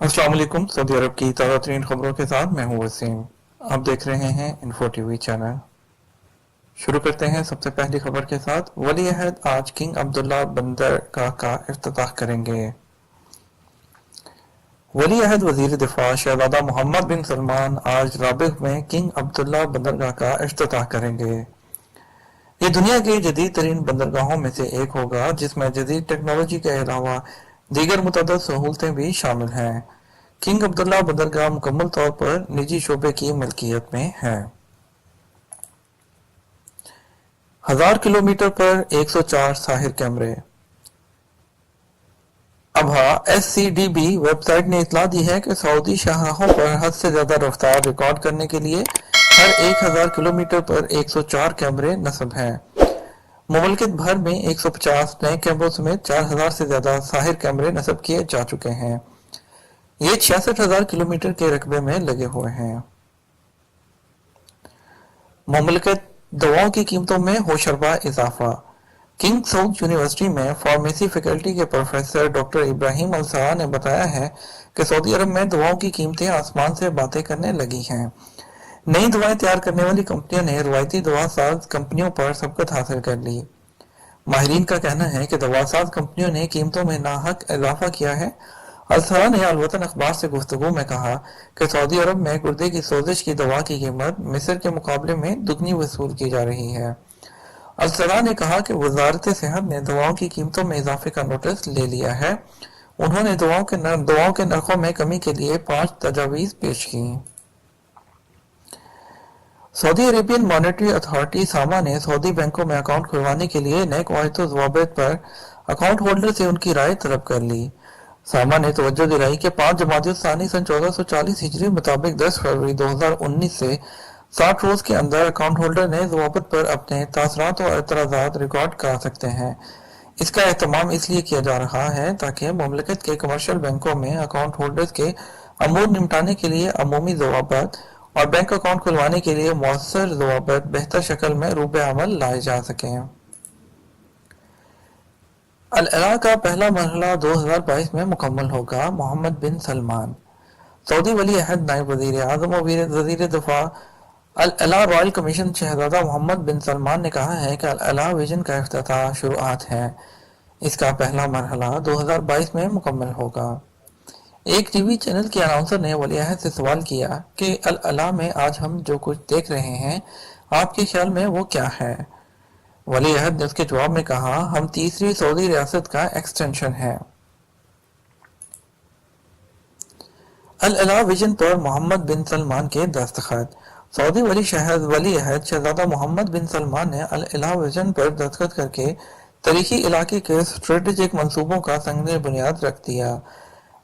अस्सलाम वालेकुम। सऊदी अरब की ताज़ा तरीन खबरों के साथ मैं हूँ वसीम। आप देख रहे हैं इन्फो टीवी चैनल। शुरू करते हैं सबसे पहली खबर के साथ। वली अहद आज किंग अब्दुल्ला बंदरगाह का इफ्तिताह करेंगे। वली अहद वजीर दिफा शहजादा मोहम्मद बिन सलमान आज राबिग में किंग अब्दुल्ला बंदरगाह का इफ्तिताह करेंगे। ये दुनिया की जदीद तरीन बंदरगाहों में से एक होगा जिसमें जदीद टेक्नोलॉजी के अलावा दीगर मुतअद्दिद सहूलतें भी शामिल हैं। किंग अब्दुल्ला बंदरगाह मुकम्मल तौर पर निजी शोबे की मिल्कियत में है। 1000 किलोमीटर पर 104 साहिर कैमरे। अबहा SCDB वेबसाइट ने इतला दी है कि सऊदी शाहराहों पर हद से ज्यादा रफ्तार रिकॉर्ड करने के लिए हर 1000 किलोमीटर पर 104 कैमरे नस्ब हैं। मुमलिकत भर में 150 नए कैमरों समेत 4000 से ज्यादा साहिर कैमरे नस्ब किए जा चुके हैं। ये 66,000 किलोमीटर के रकबे में लगे हुए हैं। मुमलिकत दवाओं की कीमतों में होशरबा इजाफा। किंग सऊद यूनिवर्सिटी में फार्मेसी फैकल्टी के प्रोफेसर डॉक्टर इब्राहिम अल-सहा ने बताया है कि सऊदी अरब में दवाओं की कीमतें आसमान से बातें करने लगी हैं। नई दवाएं तैयार करने वाली कंपनियों ने रवायती दवा साज कंपनियों पर सबकत हासिल कर ली। माहिरीन का कहना है कि दवा साज कंपनियों ने कीमतों में नाहक इजाफा किया है। अल-सहा ने अल-वतन अखबार से गुफ्तगू में कहा कि सऊदी अरब में गुर्दे की सोजिश की दवा की कीमत मिस्र के मुकाबले में दुगनी वसूल की जा रही है। अल-सहा ने कहा कि वजारत सेहत ने दवाओं की कीमतों में इजाफे का नोटिस ले लिया है। उन्होंने दवाओं के नरखों में कमी के लिए 5 तजावीज़ पेश की। सऊदी अरेबियन मॉनेटरी अथॉरिटी सामा ने सऊदी बैंकों में अकाउंट खुलवाने के लिए नए कवायद व ज़वाबित पर अकाउंट होल्डर से उनकी राय तलब कर ली। सामा ने तवज्जो दिलाई कि 5 जमादिय सानी सन 1440 हिजरी मुताबिक 10 फरवरी 2019 से 60 रोज के अंदर अकाउंट होल्डर ने ज़वाबित पर अपने तासरात और एतराज़ात रिकॉर्ड करा सकते हैं। इसका एहतमाम इसलिए किया जा रहा है ताकि मुमलिकत के कमर्शियल बैंकों में अकाउंट होल्डर्स के अमूर निपटाने के लिए अमूमी ज़वाबित और बैंक अकाउंट खुलवाने के लिए मौसर ज़वाबित बेहतर शक्ल में रूबे अमल लाए जा सकें। अल-अला का पहला मरहला 2022 में मुकम्मल होगा। मोहम्मद बिन सलमान। सऊदी वली अहद नायब वजीर आज़म और वजीर दिफा अल-अला रॉयल कमीशन शहजादा मोहम्मद बिन सलमान ने कहा है कि अल-अला विजन का इफ्तिताह शुरुआत है। इसका पहला मरहला 2022 में मुकम्मल होगा। एक टीवी चैनल के अनाउंसर ने वली अहद से सवाल किया कि अल-अला में आज हम जो कुछ देख रहे हैं आपके ख्याल में वो क्या है। वली अहद ने उसके जवाब में कहा, हम तीसरी सऊदी रियासत का एक्सटेंशन है। अल-अला विजन पर मोहम्मद बिन सलमान के दस्तखत। सऊदी वली अहद शहजादा मोहम्मद बिन सलमान ने अल-अला विजन पर दस्तखत करके तारीखी इलाके के स्ट्रेटेजिक मंसूबों का संग बुनियाद रख दिया।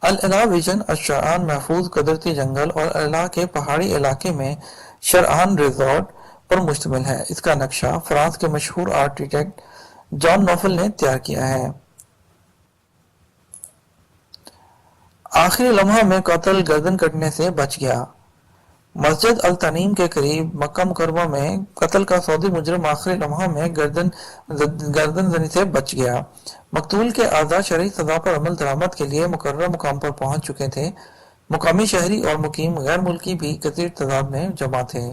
अल-अला विजन अश-शरआन महफूज कुदरती जंगल और अल-अला के पहाड़ी इलाके में शरआन रिजॉर्ट पर मुश्तमिल है। इसका नक्शा फ्रांस के मशहूर आर्किटेक्ट जॉन नोफल ने तैयार किया है। आखिरी लम्हा में कत्ल गर्दन कटने से बच गया। मस्जिद अल तनीम के करीब मक्का मुकर्रमा में कत्ल का सऊदी मुजरिम आखिरी लम्हा में गर्दन जनी से बच गया। मकतूल के आज़ाद शरई सजा पर अमल दरामद के लिए मुकर्रर मुकाम पर पहुंच चुके थे। मुकामी शहरी और मुकीम गैर मुल्की भी कसीर तादाद में जमा थे।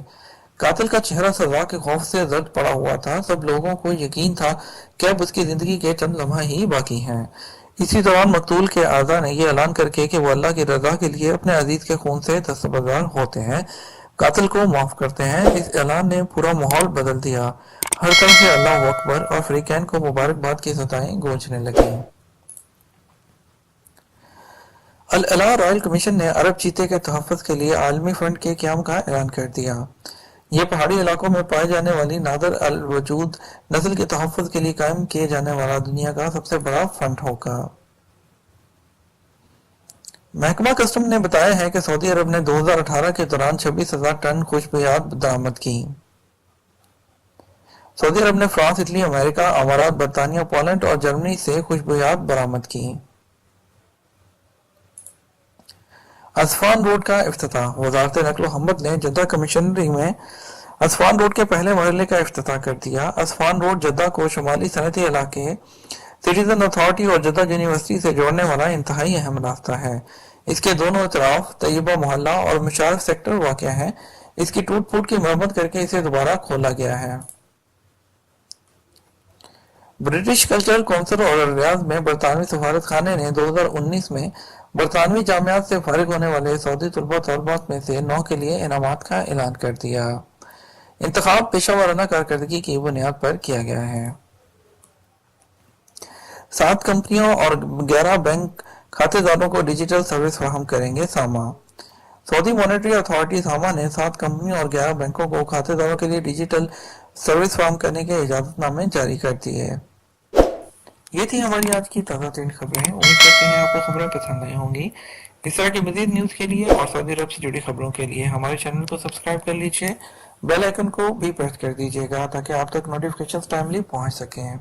कातिल का चेहरा सजा के खौफ से जर्द पड़ा हुआ था। सब लोगों को यकीन था कि अब उसकी जिंदगी के चंद लम्हा ही बाकी हैं। इसी दौरान मकतूल के आज़ा ने यह ऐलान करके कि वो अल्लाह की रजा के लिए अपने अजीज के खून से दस्तबरदार होते हैं, कातिल को माफ करते हैं। इस ऐलान ने पूरा माहौल बदल दिया। हर तरफ से अल्लाह अकबर और फ्रीकैन को मुबारकबाद की सदाएं गूंजने लगी। अल-अला रॉयल कमीशन ने अरब चीते के तहफ़्फ़ुज़ के लिए आलमी फंड के क़याम का ऐलान कर दिया। यह पहाड़ी इलाकों में पाए जाने वाली नादर अल वजूद नस्ल के तहफ़्फ़ुज़ के लिए कायम किए जाने वाला दुनिया का सबसे बड़ा फंड होगा। महकमा कस्टम ने बताया है कि सऊदी अरब ने 2018 के दौरान 26,000 टन खुशबुयात बरामद की। सऊदी अरब ने फ्रांस, इटली, अमेरिका, अमारात, बरतानिया, पोलैंड और जर्मनी से खुशबुयात बरामद की। असफान रोड का इफ्तिताह। वजारत नक्ल हमद ने जद्दा कमिश्नरी में असफान रोड के पहले मरहले का इफ्तिताह कर दिया। असफान रोड जद्दा को शुमाली सनती इलाके, सिटीजन अथॉरिटी और जद्दा यूनिवर्सिटी से जोड़ने वाला इंतहाई अहम रास्ता है। اس کے دونوں اطراف طیبہ محلہ اور مشارف سیکٹر واقع ہیں۔ اس کی ٹوٹ پھوٹ کی مرمت کر کے اسے دوبارہ کھولا گیا ہے۔ برٹش کلچرل کونسل اور ریاض میں برطانوی سفارت خانے نے 2019 میں برطانوی جامعات سے فارغ ہونے والے سعودی طلباء طالبات میں سے 9 کے لیے انعامات کا اعلان کر دیا۔ انتخاب پیشہ ورانہ کارکردگی کی بنیاد پر کیا گیا ہے۔ 7 کمپنیوں اور 11 بینک کھاتے داروں کو ڈیجیٹل سروس فراہم کریں گے ساما۔ سعودی مانیٹری اتھارٹی ساما نے 7 کمپنیوں اور 11 بینکوں کو کھاتے داروں کے لیے ڈیجیٹل سروس فراہم کرنے کے اجازت نامے جاری کر دیے۔ یہ تھی ہماری آج کی تازہ ترین خبریں۔ امید کرتے ہیں آپ کو خبریں پسند آئی ہوں گی۔ اس طرح کی مزید نیوز کے لیے اور سعودی عرب سے جڑی خبروں کے لیے ہمارے چینل کو سبسکرائب کر لیجیے، بیل آئیکن کو بھی پریس کر دیجیے گا تاکہ آپ تک نوٹیفیکیشنز ٹائملی پہنچ سکیں۔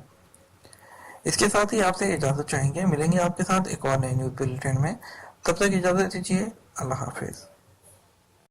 اس کے ساتھ ہی آپ سے اجازت چاہیں گے، ملیں گے آپ کے ساتھ ایک اور نئی نیوز بلیٹن میں۔ تب تک اجازت دیجیے، اللہ حافظ۔